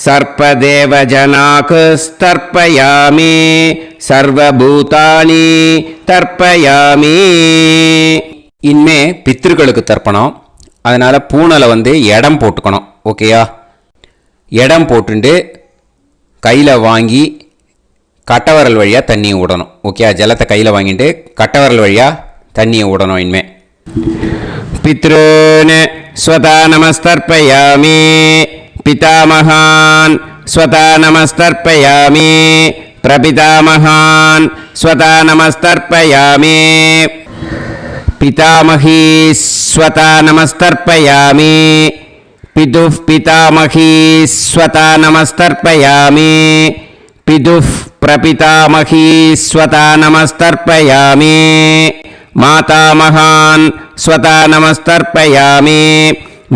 A: सर्पदेवजनाकस्तर्पयामि सर्वभूतानि तर्पयामि இனிமே பித்திருக்களுக்கு தர்ப்பணம். அதனால் பூனலை இடம் போட்டுக்கணும். ஓகேயா? இடம் போட்டுண்டு கையில் வாங்கி கட்டவரல் வழியாக தண்ணியை விடணும். ஓகேயா? ஜலத்தை கையில் வாங்கிட்டு கட்டவரல் வழியாக தண்ணியை விடணும். இனிமே பித்ருன் ஸ்வதா நமஸ்தர்ப்பயாமி பிதாமகான் ஸ்வதா நமஸ்தர்ப்பயாமி பிரபிதாமகான் ஸ்வதா நமஸ்தர்ப்பயாமி पितामही स्वता नमस्तर्पयामि पितुः पितामही स्वता नमस्तर्पयामि पितुः प्रपितामही स्वता नमस्तर्पयामि मातामहान् स्वता नमस्तर्पयामि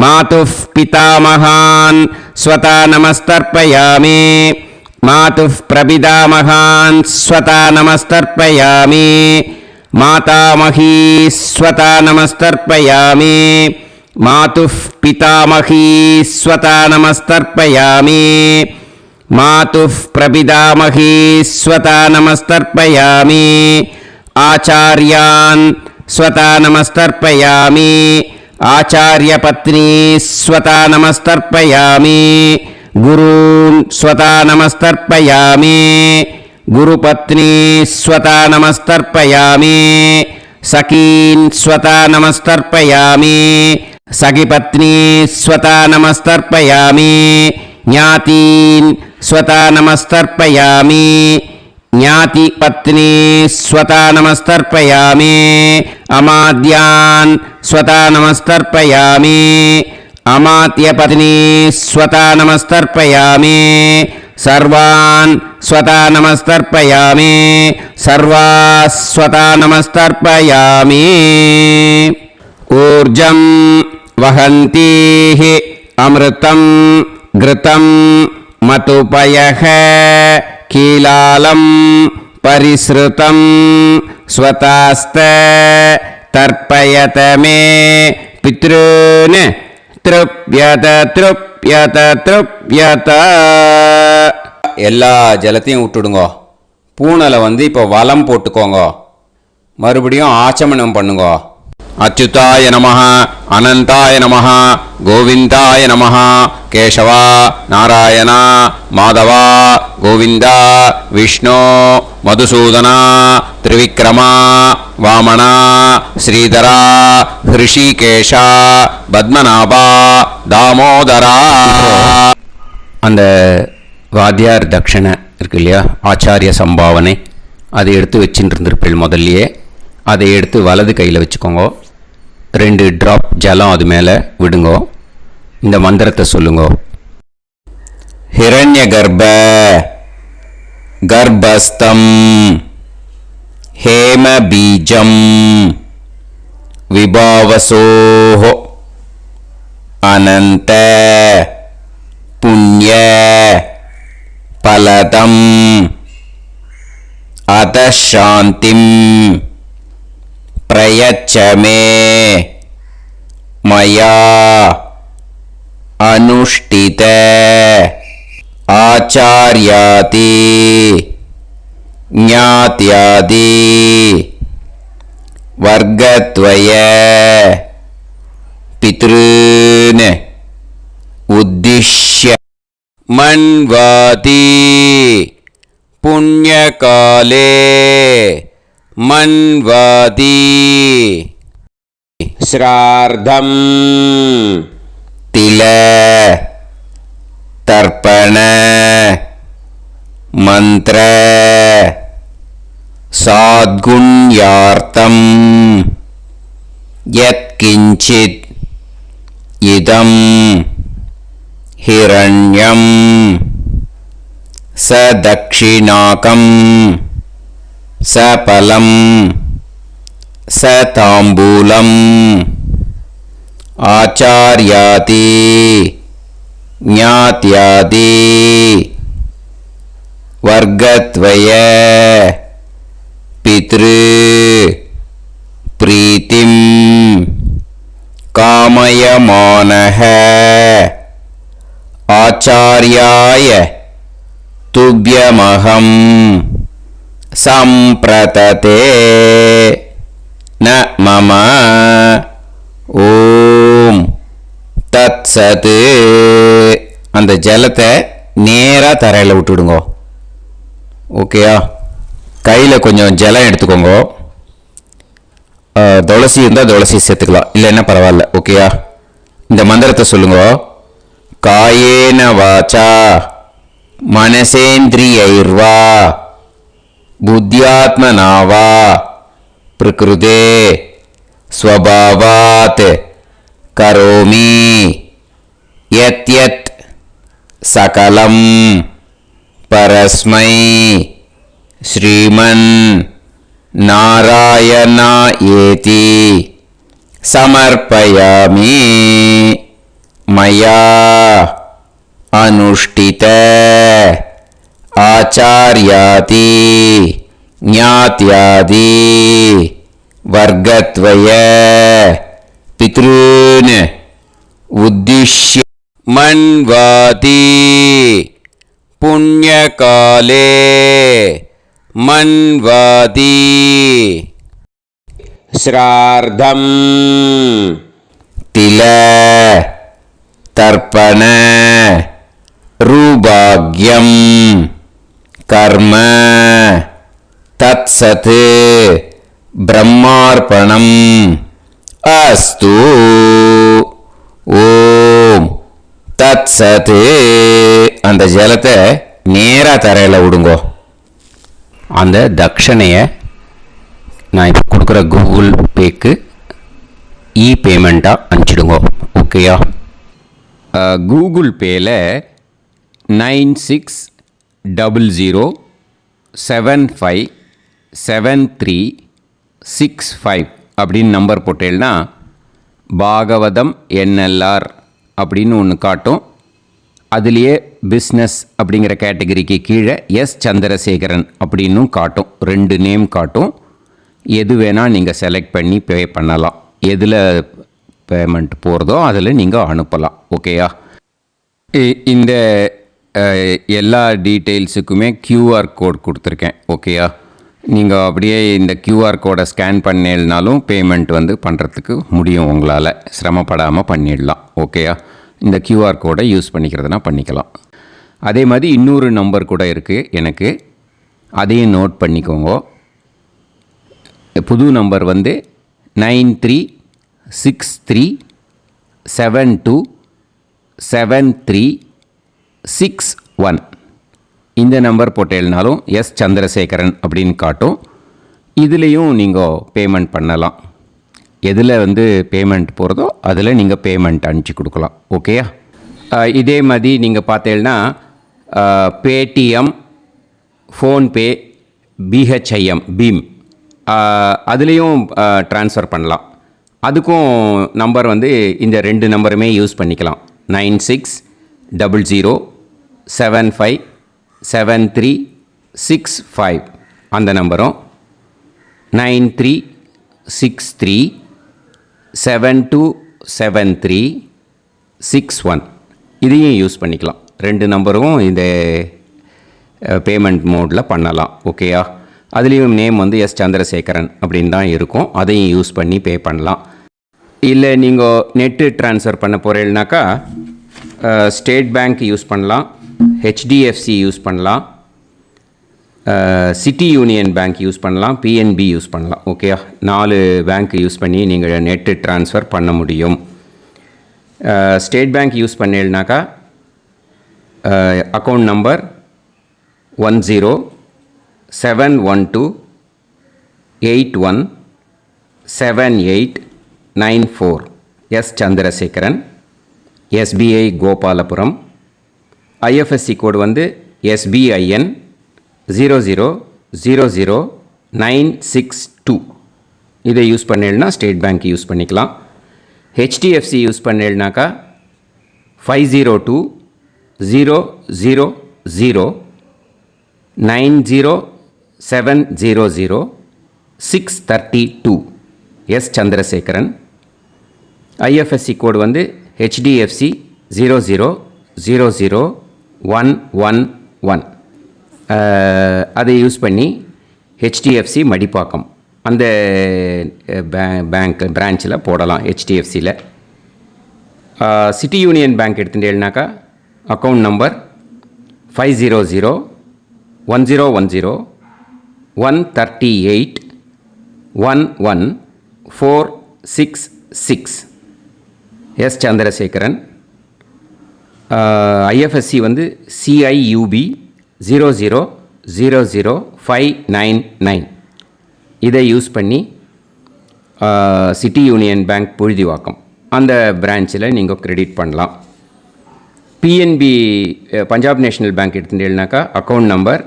A: मातुः पितामहान् स्वता नमस्तर्पयामि मातुः प्रपितामहान् स्वता नमस्तर्पयामि मातामही स्वता नमस्तर्पयामि मातुः पितामही स्वता नमस्तर्पयामि मातुः प्रपितामही स्वता नमस्तर्पयामि आचार्यान् स्वता नमस्तर्पयामि आचार्यपत्नी स्वता नमस्तर्पयामि गुरून् स्वता नमस्तर्पयामि गुरुपत्नी स्वता नमस्तर्पयामि सखीन् स्वता नमस्तर्पयामि सखिपत्नी स्वता नमस्तर्पयामि ज्ञातीन् स्वता नमस्तर्पयामि ज्ञातिपत्नी स्वता नमस्तर्पयामि अमाद्यान् स्वता नमस्तर्पयामि अमात्यपत्नी स्वता नमस्तर्पयामि सर्वान् स्वता नमस्तर्पयामि सर्वास्वता नमस्तर्पयामि ऊर्जं वहन्तीः अमृतं घृतं मतुपयः कीलालं परिसृतं स्वतास्त तर्पयत मे पितॄन् तृप्यत तृप्यत तृप्यत எல்லா ஜலத்தையும் விட்டுடுங்கோ. பூனலை இப்போ வலம் போட்டுக்கோங்க. மறுபடியும் ஆச்சமனம் பண்ணுங்கோ. அச்சுதாய நமஹ அனந்தாய நமஹ கோவிந்தாய நமஹ கேசவா நாராயணா மாதவா கோவிந்தா விஷ்ணு மதுசூதனா திரிவிக்ரமா வாமனா ஸ்ரீதரா ஹிருஷிகேஷா பத்மநாபா தாமோதரா. அந்த வாத்தியார் தட்சணை இருக்கு இல்லையா, ஆச்சாரிய சம்பாவனை, அதை எடுத்து வச்சுட்டு இருந்திருப்பேன் முதல்லையே. அதை எடுத்து வலது கையில் வச்சுக்கோங்க. 2 டிராப் ஜலம் அது மேலே விடுங்கோ. இந்த மந்திரத்தை சொல்லுங்கோ. हिरण्यगर्भ गर्भस्थं हेमबीजं विभावसोः अनन्त पुण्य फलदम् अतः शान्तिं प्रयच्छ मे मया अनुष्ठित आचार्यादि ज्ञात्यादि वर्गद्वय पितॄन् उद्दिश्य मन्वादि पुण्यकाले मन्वादि श्राद्धं तिल तर्पण मंत्र साद्गुण्यार्थं यत्किंचित् इदं हिरण्यं स दक्षिणाकं स फलं स ताम्बूलम् आचार्यादि ज्ञात्यादि वर्गद्वय पितृ प्रीतिं कामयमानः आचार्याय तुभ्यमहं संप्रतते न मम ஓம் தத் சத். அந்த ஜலத்தை நேராக தரையில் விட்டுடுங்க. ஓகேயா? கையில் கொஞ்சம் ஜலம் எடுத்துக்கோங்க. துளசி இருந்தால் துளசி சேர்த்துக்கலாம், இல்லைன்னா பரவாயில்ல. ஓகேயா? இந்த மந்திரத்தை சொல்லுங்க. காயேன வாச்சா மனசேந்திரியைர்வா புத்தியாத்மனாவா பிரகிருதே स्वभावात् करोमि यत् यत् सकलं परस्मै श्रीमन् नारायणायेति समर्पयामि मया अनुष्ठित आचार्यादि ज्ञात्यादि वर्गद्वय पितॄन् उद्दिश्य मन्वादि पुण्यकाले मन्वादि श्राद्धं तिल तर्पण रूभाग्यं कर्म तत्सत् ब्रह्मार्पणम् अस्तु. ஓம் தத் சத். அந்த ஜலத்தை நேராக தரையில் விடுங்கோ. அந்த தட்சணையை நான் இப்போ கொடுக்குற கூகுள் பேக்கு பேமெண்ட்டாக அனுப்பிச்சிடுங்க. ஓகேயா? கூகுள் பேயில் 9600757365 அப்படின்னு நம்பர் போட்டேன்னா பாகவதம் NLR அப்படின்னு ஒன்று காட்டும். அதுலேயே பிஸ்னஸ் அப்படிங்கிற கேட்டகரிக்கு கீழே எஸ் சந்திரசேகரன் அப்படின்னும் காட்டும். 2 நேம் காட்டும். எது வேணால் நீங்கள் செலக்ட் பண்ணி பே பண்ணலாம். எதில் பேமெண்ட் போகிறதோ அதில் நீங்கள் அனுப்பலாம். ஓகேயா? இந்த எல்லா டீட்டெயில்ஸுக்குமே QR கோட் கொடுத்துருக்கேன். ஓகேயா? நீங்கள் அப்படியே இந்த QR கோடை ஸ்கேன் பண்ணேன்னாலும் பேமெண்ட் பண்ணுறதுக்கு முடியும். உங்களால் சிரமப்படாமல் பண்ணிடலாம். ஓகேயா? இந்த QR கோடை யூஸ் பண்ணிக்கிறதுனா பண்ணிக்கலாம். அதே மாதிரி இன்னொரு நம்பர் கூட இருக்குது எனக்கு, அதையும் நோட் பண்ணிக்கோங்க. புது நம்பர் 9363727361. இந்த நம்பர் போட்டேல்னாலும் எஸ் சந்திரசேகரன் அப்படின்னு காட்டும். இதுலேயும் நீங்கள் பேமெண்ட் பண்ணலாம். எதில் பேமெண்ட் போகிறதோ அதில் நீங்கள் பேமெண்ட் அனுப்பிச்சி கொடுக்கலாம். ஓகேயா? இதே மாதிரி நீங்கள் பார்த்தேன்னா பேடிஎம், ஃபோன்பே, பிஹெச்ஐஎம், பீம் அதுலேயும் ட்ரான்ஸ்ஃபர் பண்ணலாம். அதுக்கும் நம்பர் வந்து இந்த 2 நம்பருமே யூஸ் பண்ணிக்கலாம். 9600757365 அந்த நம்பரும் 9363727361 இதையும் யூஸ் பண்ணிக்கலாம். 2 நம்பரும் இந்த பேமெண்ட் மோடில் பண்ணலாம். ஓகேயா? அதுலேயும் நேம் வந்து எஸ் சந்திரசேகரன் அப்படின்னு தான் இருக்கும். அதையும் யூஸ் பண்ணி பே பண்ணலாம். இல்லை நீங்கள் நெட்டு ட்ரான்ஸ்ஃபர் பண்ண போகிறீங்கனாக்கா ஸ்டேட் பேங்க் யூஸ் பண்ணலாம், ஹெச்டிஎஃப்சி யூஸ் பண்ணலாம், சிட்டி யூனியன் பேங்க் யூஸ் பண்ணலாம், பிஎன்பி யூஸ் பண்ணலாம். ஓகேயா? 4 பேங்க் யூஸ் பண்ணி நீங்கள் நெட்டு ட்ரான்ஸ்ஃபர் பண்ண முடியும். ஸ்டேட் பேங்க் யூஸ் பண்ணீங்கனாக்கா account number 1071281789 S Chandrasekaran, SBI Gopalapuram. IFSC code வந்து SBIN 0000962. இதை யூஸ் பண்ணீங்கன்னா ஸ்டேட் பேங்க் யூஸ் பண்ணிக்கலாம். ஹெச்டிஎஃப்சி யூஸ் பண்ணீங்கனாக்கா 5020009007000632 எஸ் சந்திரசேகரன். ஐஎஃப்எஸ்சி கோடு வந்து HDFC 0000111. அதை யூஸ் பண்ணி HDFC மடிப்பாக்கம் அந்த பேங்க் பிரான்ச்சில் போடலாம். HDFCயில் சிட்டி யூனியன் பேங்க் எடுத்துட்டேன்னாக்கா account number 5001010381146 S Chandrasekaran. IFSC வந்து CIUB 0000599. இதை யூஸ் பண்ணி சிட்டி யூனியன் பேங்க் புழுதிவாக்கம் அந்த பிரான்ச்சில் நீங்கள் கிரெடிட் பண்ணலாம். பிஎன்பி பஞ்சாப் நேஷ்னல் பேங்க் எடுத்துட்டேன்னாக்கா account number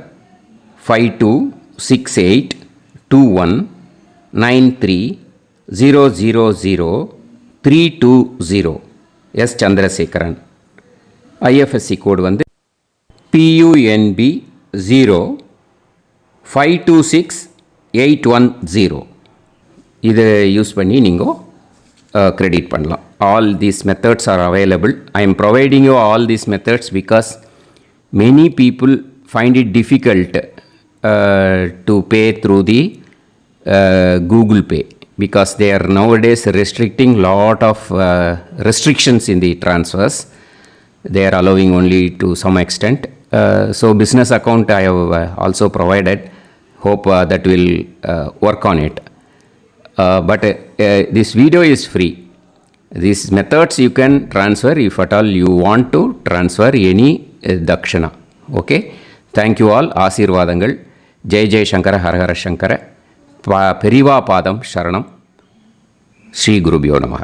A: 52682193000320 S Chandrasekaran. IFSC code வந்து PUNB 0526810. இதை யூஸ் பண்ணி நீங்கள் கிரெடிட் பண்ணலாம். All these methods are available. I am providing you all these methods because many people find it difficult to pay through the Google Pay because they are nowadays restricting lot of restrictions in the transfers. They are allowing only to some extent. So business account I have also provided. Hope that will work on it. But this video is free. These methods you can transfer if at all you want to transfer any dakshana. Okay. Thank you all. ஆசீர்வாதங்கள். ஜெய் ஜெய் சங்கர ஹரஹர சங்கர. பெரிவா பாதம் சரணம். ஸ்ரீ குருபியோ நமஹ.